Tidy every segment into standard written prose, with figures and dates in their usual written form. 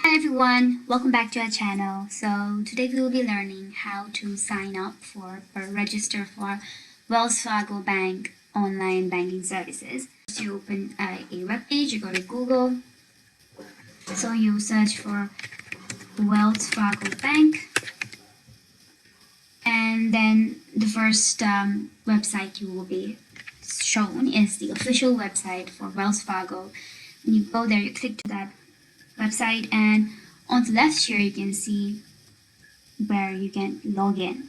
Hi everyone, welcome back to our channel. So today we will be learning how to sign up for or register for Wells Fargo Bank online banking services. You open a web page, you go to Google. So you search for Wells Fargo Bank, and then the first website you will be shown is the official website for Wells Fargo. When you go there, you click to that website, and on the left here you can see where you can log in,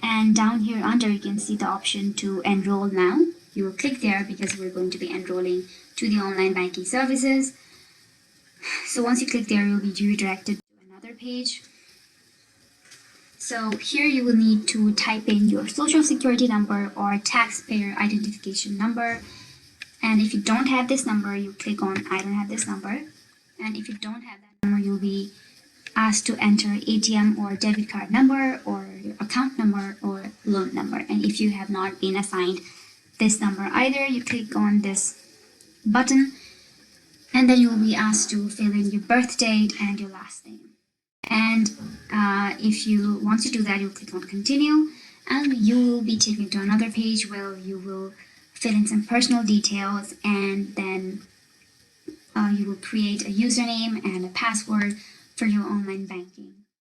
and down here under you can see the option to enroll now. You will click there because we're going to be enrolling to the online banking services. So once you click there, you'll be redirected to another page. So here you will need to type in your social security number or taxpayer identification number, and if you don't have this number, you click on I don't have this number. And if you don't have that number, you'll be asked to enter ATM or debit card number or your account number or loan number. And if you have not been assigned this number either, you click on this button, and then you'll be asked to fill in your birth date and your last name. And if you want to do that, you'll click on continue, and you will be taken to another page where you will fill in some personal details, and then you will create a username and a password for your online banking.